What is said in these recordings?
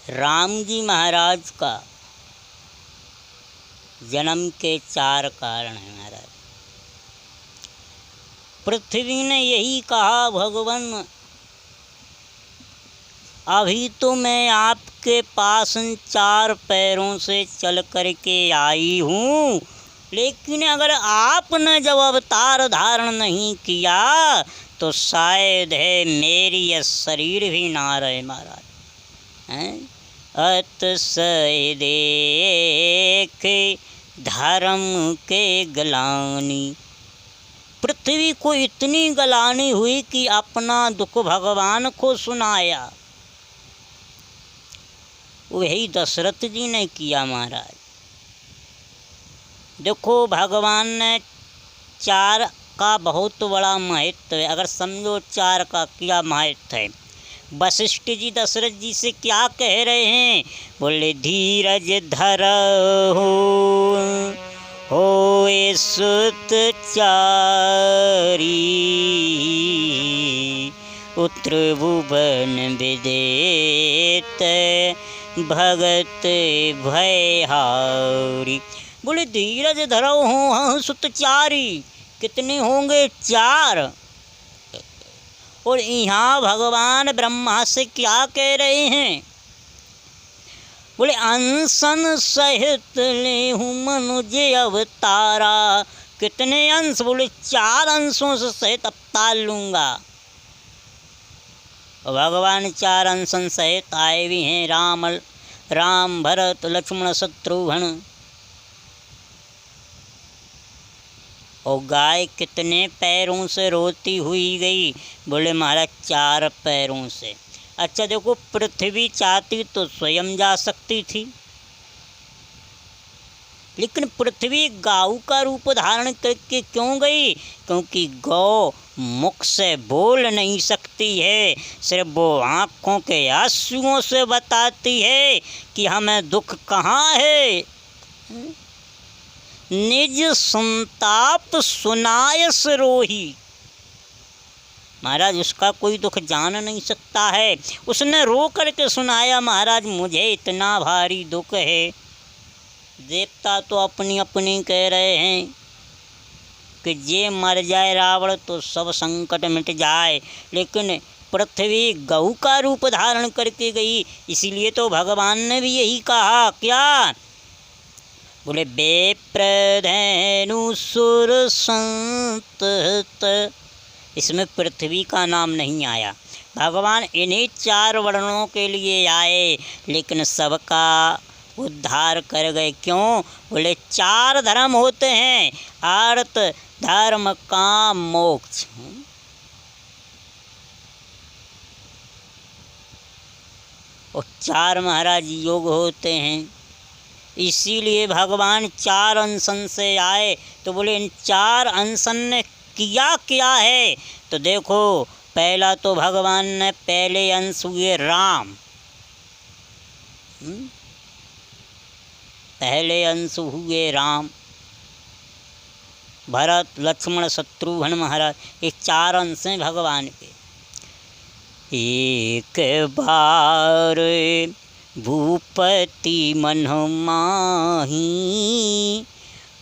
राम जी महाराज का जन्म के 4 कारण हैं महाराज। पृथ्वी ने यही कहा, भगवान अभी तो मैं आपके पास 4 पैरों से चल कर के आई हूँ, लेकिन अगर आपने जब अवतार धारण नहीं किया तो शायद है मेरी यह शरीर भी ना रहे महाराज। हैं अतसय देख धर्म के गलानी। पृथ्वी को इतनी गलानी हुई कि अपना दुख भगवान को सुनाया। वही दशरथ जी ने किया महाराज। देखो भगवान ने 4 का बहुत बड़ा महत्व है। अगर समझो 4 का क्या महत्व है। वशिष्ठ जी दशरथ जी से क्या कह रहे हैं? बोले धीरज धरहु होए सुत चारी, उत्र भुवन विदेत भगत भयहारी। बोले धीरज धरो हो सुतचारी। कितने होंगे? 4। और यहाँ भगवान ब्रह्मा से क्या कह रहे हैं? बोले अंशन सहित लेहूँ मनुज अवतारा। कितने अंश? बोले 4 अंशों से सहित अवतार लूँगा। भगवान 4 अंशन सहित आए भी हैं। राम भरत लक्ष्मण शत्रुघ्न। और गाय कितने पैरों से रोती हुई गई? बोले महाराज 4 पैरों से। अच्छा देखो, पृथ्वी चाहती तो स्वयं जा सकती थी, लेकिन पृथ्वी गौ का रूप धारण करके क्यों गई? क्योंकि गौ मुख से बोल नहीं सकती है, सिर्फ वो आँखों के आंसुओं से बताती है कि हमें दुख कहाँ है। निज संताप सुनायस रोही। महाराज उसका कोई दुख जान नहीं सकता है। उसने रो करके सुनाया, महाराज मुझे इतना भारी दुख है। देवता तो अपनी अपनी कह रहे हैं कि ये मर जाए रावण तो सब संकट मिट जाए, लेकिन पृथ्वी गौ का रूप धारण करके गई। इसीलिए तो भगवान ने भी यही कहा। क्या? बोले बेप्रधेनु सुर संत। इसमें पृथ्वी का नाम नहीं आया। भगवान इन्हीं 4 वर्णों के लिए आए, लेकिन सबका उद्धार कर गए। क्यों? बोले 4 धर्म होते हैं, अर्थ धर्म काम मोक्ष। और 4 महाराज योग होते हैं। इसीलिए भगवान 4 अंशन से आए। तो बोले इन 4 अंशन ने किया क्या है? तो देखो, पहला तो भगवान ने पहले अंश हुए राम। पहले अंश हुए राम, भरत लक्ष्मण शत्रुघ्न महाराज। ये 4 अंश हैं भगवान के। एक बार भूपति मन माही,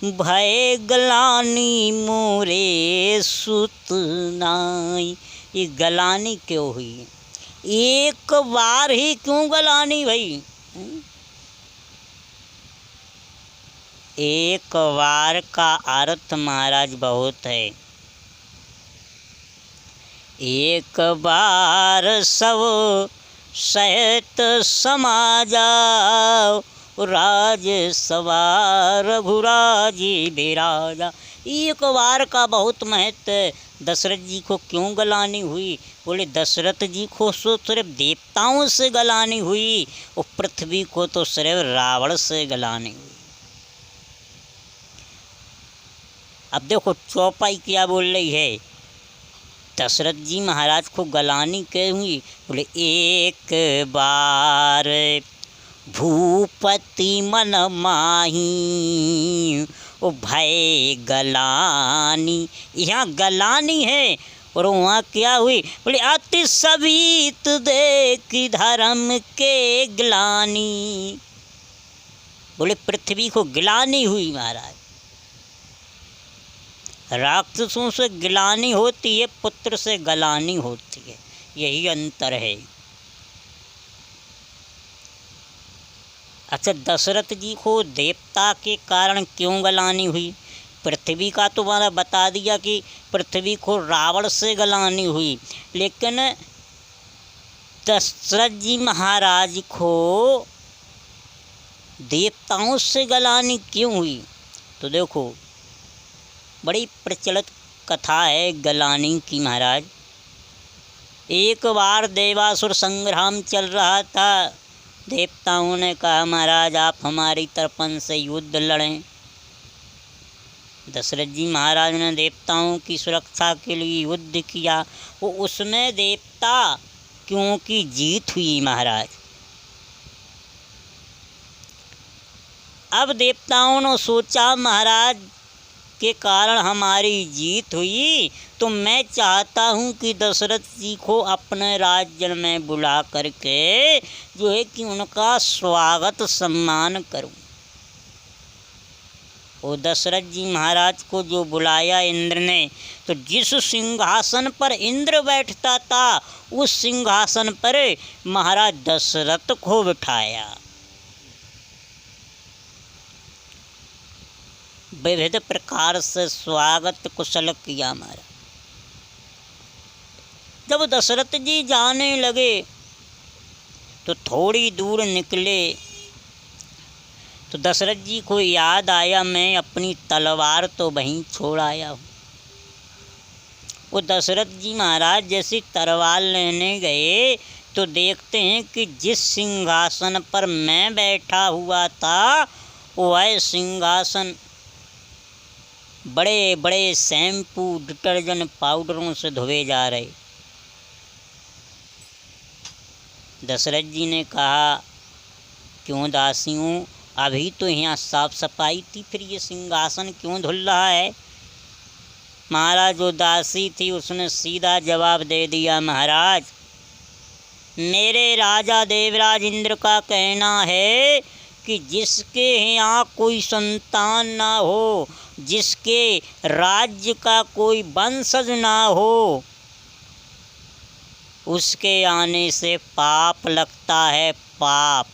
भय गलानी मोरे सुत नाई। ये गलानी क्यों हुई? एक बार ही क्यों गलानी भई? एक बार का अर्थ महाराज बहुत है। एक बार सब सहित समा जाओ, राज सवार रघुराजी बिराजा। एक बार का बहुत महत्व। दशरथ जी को क्यों गलानी हुई? बोले दशरथ जी को तो सिर्फ देवताओं से गलानी हुई, और पृथ्वी को तो सिर्फ रावण से गलानी हुई। अब देखो चौपाई क्या बोल रही है। दशरथ जी महाराज को गलानी क्यों हुई? बोले एक बार भूपति मन माही, ओ भय गलानी। यहाँ गलानी है और वहाँ क्या हुई? बोले अति सवित देख कि धर्म के ग्लानि। बोले पृथ्वी को ग्लानि हुई महाराज। राक्षसों से ग्लानि होती है, पुत्र से गलानी होती है, यही अंतर है। अच्छा, दशरथ जी को देवता के कारण क्यों गलानी हुई? पृथ्वी का तो मैंने बता दिया कि पृथ्वी को रावण से गलानी हुई, लेकिन दशरथ जी महाराज को देवताओं से गलानी क्यों हुई? तो देखो, बड़ी प्रचलित कथा है गलानी की महाराज। एक बार देवासुर संग्राम चल रहा था। देवताओं ने कहा महाराज आप हमारी तरफन से युद्ध लड़ें। दशरथ जी महाराज ने देवताओं की सुरक्षा के लिए युद्ध किया। वो उसमें देवता क्योंकि जीत हुई महाराज। अब देवताओं ने सोचा महाराज के कारण हमारी जीत हुई, तो मैं चाहता हूँ कि दशरथ जी को अपने राज्य में बुला करके जो है कि उनका स्वागत सम्मान करूँ। वो दशरथ जी महाराज को जो बुलाया इंद्र ने, तो जिस सिंहासन पर इंद्र बैठता था उस सिंहासन पर महाराज दशरथ को बिठाया। विविध प्रकार से स्वागत कुशल किया महाराज। जब दशरथ जी जाने लगे तो थोड़ी दूर निकले तो दशरथ जी को याद आया मैं अपनी तलवार तो वहीं छोड़ आया हूँ। वो दशरथ जी महाराज जैसे तलवार लेने गए तो देखते हैं कि जिस सिंहासन पर मैं बैठा हुआ था वह सिंहासन बड़े बड़े शैम्पू डिटर्जेंट पाउडरों से धोए जा रहे। दशरथ जी ने कहा क्यों दासियों, अभी तो यहाँ साफ सफाई थी, फिर ये सिंहासन क्यों धुल रहा है? महाराज जो दासी थी उसने सीधा जवाब दे दिया महाराज मेरे राजा देवराज इंद्र का कहना है कि जिसके यहाँ कोई संतान ना हो, जिसके राज्य का कोई वंशज ना हो, उसके आने से पाप लगता है, पाप।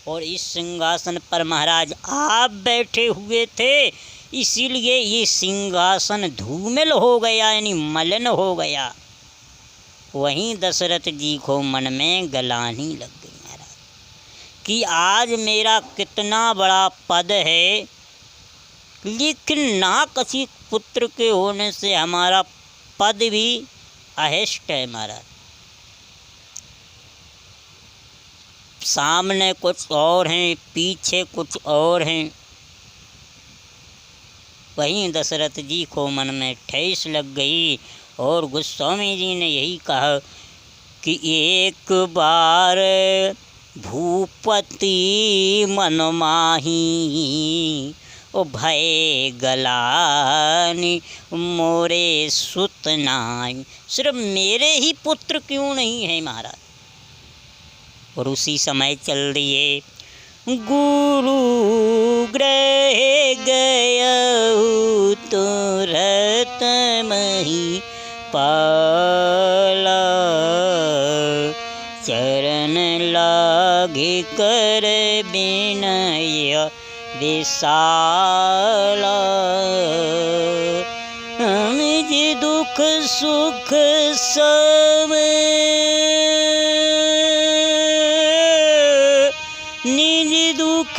और इस सिंहासन पर महाराज आप बैठे हुए थे, इसीलिए ये सिंहासन धूमिल हो गया, यानी मलिन हो गया। वहीं दशरथ जी को मन में गलानी लग गई महाराज कि आज मेरा कितना बड़ा पद है, लेकिन ना किसी पुत्र के होने से हमारा पद भी अहिष्ट है महाराज। सामने कुछ और हैं, पीछे कुछ और हैं। वहीं दशरथ जी को मन में ठेस लग गई और गोस्वामी जी ने यही कहा कि एक बार भूपति मन माही ओ भय गलानी मोरे सुत नाई। सिर्फ मेरे ही पुत्र क्यों नहीं है महाराज। और उसी समय चल दिए गुरु ग्रह गयऊ तुरत मही पाला चरण लागे कर विनय विशाला निज दुख सुख सब निज दुख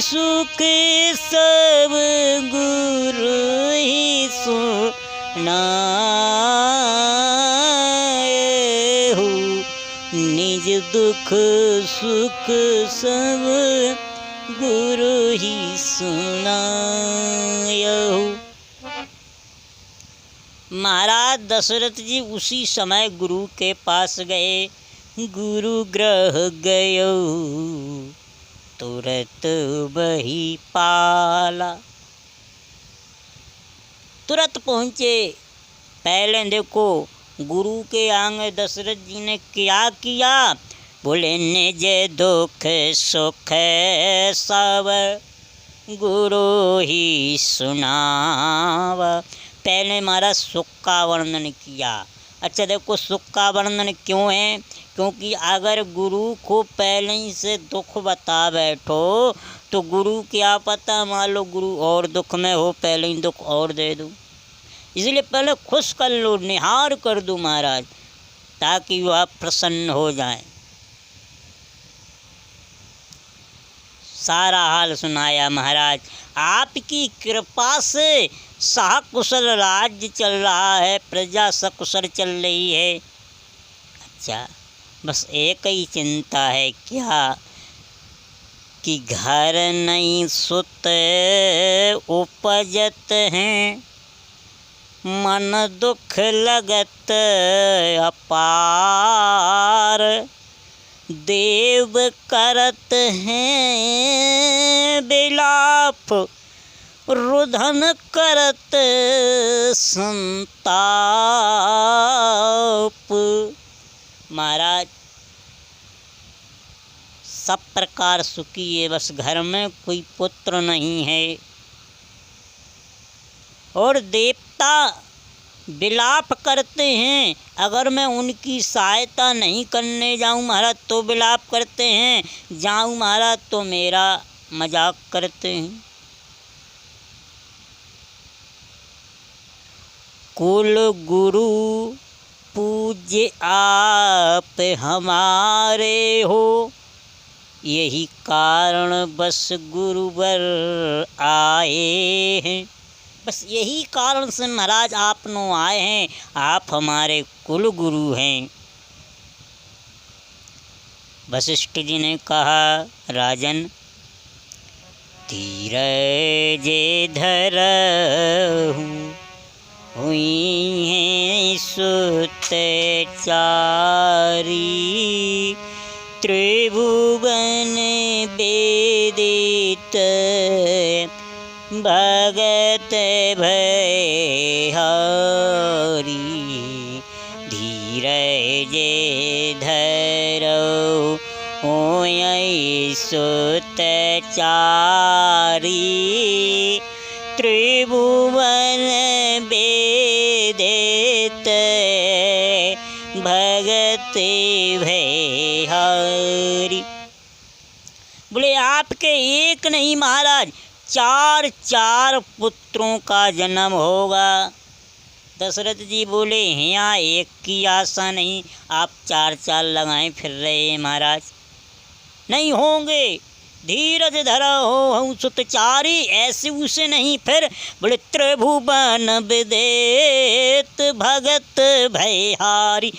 सुख सब गुरु ही सुनाए हो। निज दुख सुख सब गुरु ही सुनाए हो। महाराज दशरथ जी उसी समय गुरु के पास गए। गुरु ग्रह गयो तुरत बही पाला। तुरंत पहुँचे। पहले देखो गुरु के आगे दशरथ जी ने क्या किया बोले निज दुख सुख सब गुरु ही सुनावा। पहले हमारा सुख का वर्णन किया। अच्छा देखो, सुख का वर्णन क्यों है? क्योंकि अगर गुरु को पहले ही से दुख बता बैठो तो गुरु क्या पता, मान लो गुरु और दुख में हो, पहले ही दुख और दे दूँ। इसलिए पहले खुश कर लो, निहार कर दो महाराज, ताकि वह प्रसन्न हो जाए। सारा हाल सुनाया महाराज। आपकी कृपा से सकुशल राज्य चल रहा है, प्रजा सकुशल चल रही है। अच्छा, बस एक ही चिंता है, क्या कि घर नहीं सुत उपजत हैं, मन दुख लगत अपार, देव करत हैं विलाप, रुदन करत संताप। महाराज सब प्रकार सुखी है, बस घर में कोई पुत्र नहीं है। और देवता विलाप करते हैं, अगर मैं उनकी सहायता नहीं करने जाऊं महाराज तो विलाप करते हैं, जाऊं महाराज तो मेरा मजाक करते हैं। कुल गुरु पूज्य आप हमारे हो, यही कारण बस गुरुवर आए हैं। बस यही कारण से महाराज आप नो आए हैं, आप हमारे कुल गुरु हैं। वशिष्ठ जी ने कहा, राजन धीरज धरहु, हुई हैं सुतचारी, त्रिभुवन वेदित भगत भयहारी। धीरज धरो होय सुतचारी, त्रिभुवन वेदित भगत भयहारी। बोले आपके एक नहीं महाराज, चार चार पुत्रों का जन्म होगा। दशरथ जी बोले, यहाँ एक की आशा नहीं, आप चार चार लगाए फिर रहे हैं महाराज। नहीं होंगे, धीरज धरा हो हूँ सुतचारी, ऐसे उसे नहीं। फिर बोले त्रिभुवन विदित भगत भयहारी,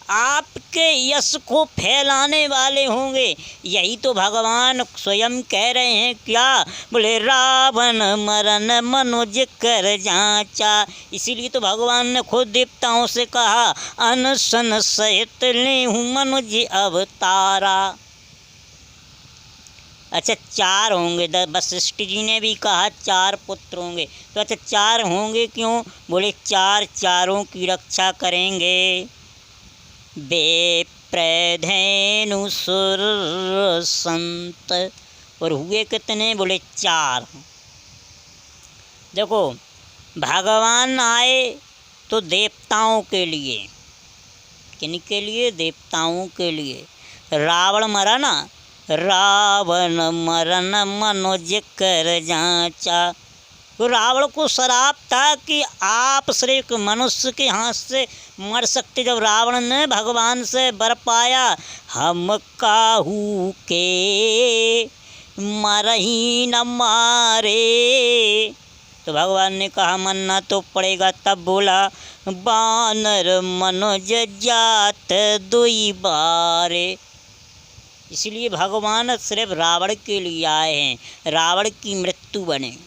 आपके यश को फैलाने वाले होंगे। यही तो भगवान स्वयं कह रहे हैं, क्या? बोले रावण मरन मनुज कर जांचा। इसीलिए तो भगवान ने खुद देवताओं से कहा, अनशन सहित लेहूं मनुज अवतारा। अच्छा, चार होंगे, वशिष्ठ जी ने भी कहा चार पुत्र होंगे। तो अच्छा चार होंगे क्यों? बोले चार चारों की रक्षा करेंगे। बेप्रधेनु सुर संत, और हुए कितने? बोले चार। देखो, भगवान आए तो देवताओं के लिए, किन के लिए? देवताओं के लिए। रावण मरा ना, रावण मरन मनुज कर जांचा। तो रावण को श्राप था कि आप सिर्फ मनुष्य के हाथ से मर सकते। जब रावण ने भगवान से वर पाया, हम काहू के मरही न मारे, तो भगवान ने कहा मरना तो पड़ेगा। तब बोला, बानर मनुज जात दुई बारे। इसलिए भगवान सिर्फ रावण के लिए आए हैं, रावण की मृत्यु बने।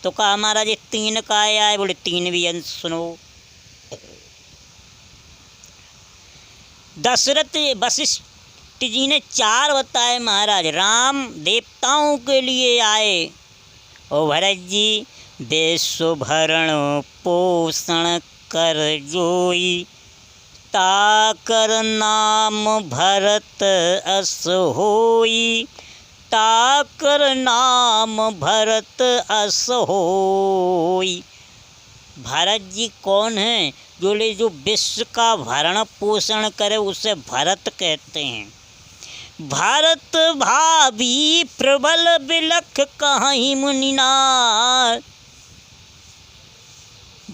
तो कहा महाराज ये तीन का आए? बोले तीन भी अंश सुनो। दशरथ वशिष्ठ जी ने चार बताए महाराज। राम देवताओं के लिए आए, और भरत जी विश्व भरण पोषण कर जोई, ताकर नाम भरत अस होई, ताकर नाम भरत अस होई। भरत जी कौन है? जो विश्व का भरण पोषण करे उसे भरत कहते हैं। भरत भावी प्रबल बिलख कहीं मुनिनाथ।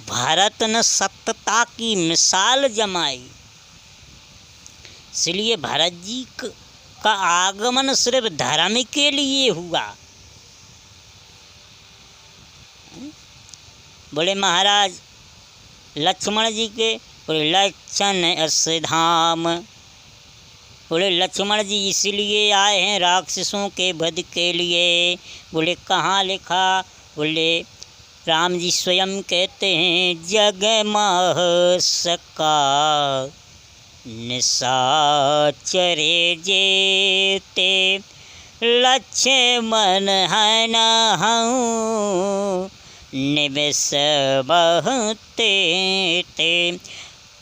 भरत ने सत्यता की मिसाल जमाई, इसलिए भरत जी का आगमन सिर्फ धर्म के लिए हुआ। बोले महाराज लक्ष्मण जी के, बोले लक्षण अस धाम। बोले लक्ष्मण जी इसलिए आए हैं राक्षसों के वध के लिए। बोले कहाँ लिखा? बोले राम जी स्वयं कहते हैं जग माह सका निशाचरे जेते लक्ष्मण हन हूँ निवेश बहुते ते।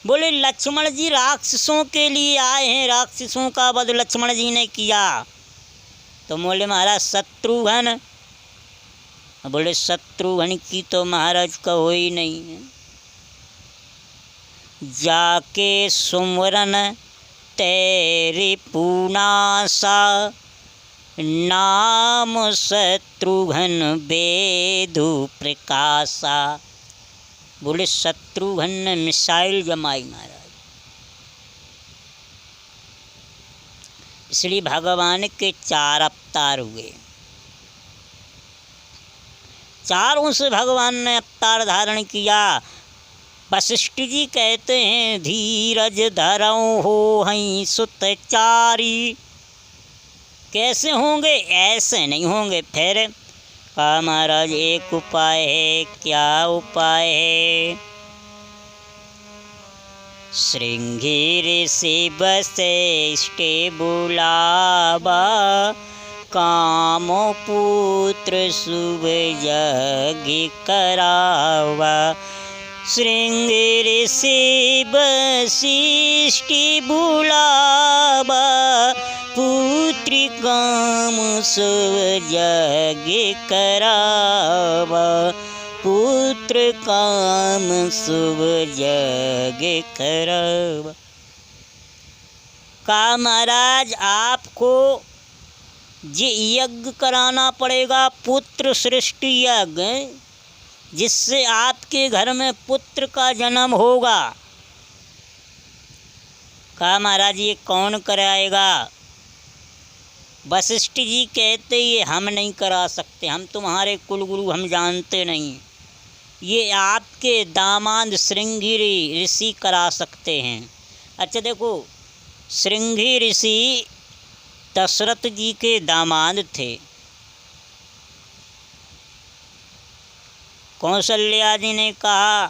बोले लक्ष्मण जी राक्षसों के लिए आए हैं, राक्षसों का वध लक्ष्मण जी ने किया। तो बोले महाराज शत्रुघ्न? बोले शत्रुघ्न की तो महाराज कहो ही नहीं है। जाके सुमरन तेरे पूनासा नाम शत्रुघ्न बेदु प्रकाशा। बोले शत्रुघ्न ने मिसाइल जमाई महाराज। इसलिए भगवान के 4 अवतार हुए, चारों से भगवान ने अवतार धारण किया। वशिष्ठ जी कहते हैं धीरज धरऊँ हो हई सुतचारी। कैसे होंगे? ऐसे नहीं होंगे। फिर कहा महाराज एक उपाय है। क्या उपाय है? श्रृंगी ऋषि वशिष्ठ बुलावा कामो पुत्र शुभ यज्ञ करावा। श्रृंगी ऋषि वशिष्ठ बुलावा पुत्र काम शुभ यज्ञ करावा। पुत्र काम शुभ यज्ञ करावा। कहा महाराज आपको ये यज्ञ कराना पड़ेगा, पुत्र सृष्टि यज्ञ, जिससे आपके घर में पुत्र का जन्म होगा। कहा महाराज ये कौन कराएगा? वशिष्ठ जी कहते ये हम नहीं करा सकते, हम तुम्हारे कुलगुरु हम जानते नहीं, ये आपके दामाद श्रृंगी ऋषि करा सकते हैं। अच्छा देखो, श्रृंगी ऋषि दशरथ जी के दामाद थे। कौशल्या जी ने कहा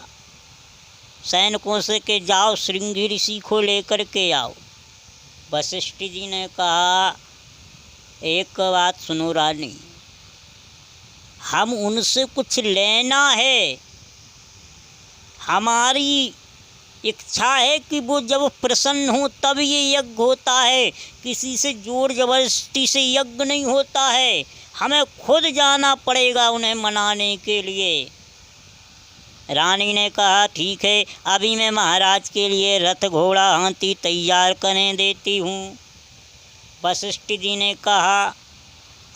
सैनिकों से कि जाओ श्रृंगी ऋषि को लेकर के आओ। वशिष्ठ जी ने कहा एक बात सुनो रानी, हम उनसे कुछ लेना है। हमारी इच्छा है कि वो जब प्रसन्न हो तब ये यज्ञ होता है, किसी से जोर जबरदस्ती से यज्ञ नहीं होता है। हमें खुद जाना पड़ेगा उन्हें मनाने के लिए। रानी ने कहा ठीक है, अभी मैं महाराज के लिए रथ घोड़ा हाथी तैयार करने देती हूँ। वशिष्ठ जी ने कहा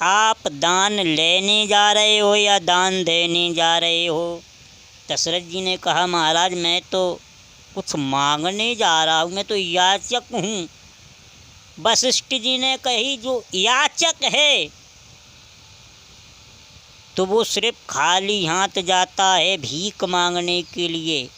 आप दान लेने जा रहे हो या दान देने जा रहे हो? दशरथ जी ने कहा महाराज मैं तो कुछ मांगने जा रहा हूँ, मैं तो याचक हूँ। वशिष्ठ जी ने कही जो याचक है तो वो सिर्फ खाली हाथ जाता है भीख मांगने के लिए।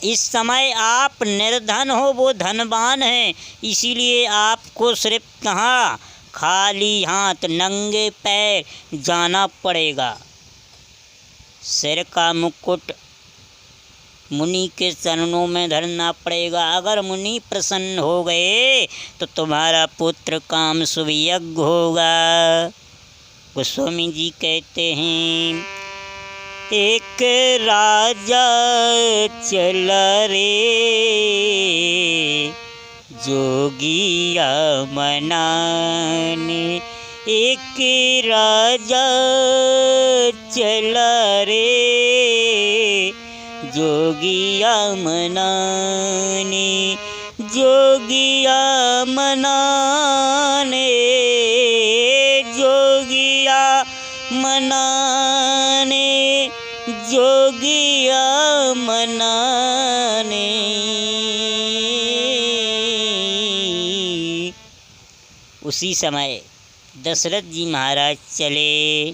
इस समय आप निर्धन हो, वो धनवान है, इसीलिए आपको सिर्फ कहाँ खाली हाथ नंगे पैर जाना पड़ेगा। सिर का मुकुट मुनि के चरणों में धरना पड़ेगा। अगर मुनि प्रसन्न हो गए तो तुम्हारा पुत्र काम शुभ यज्ञ होगा। गोस्वामी जी कहते हैं एक राजा चला रे जोगिया मनाने। एक राजा चला रे जोगिया मनाने, जोगिया मनाने, जोगिया मनाने, जोगिया मनाने। उसी समय दशरथ जी महाराज चले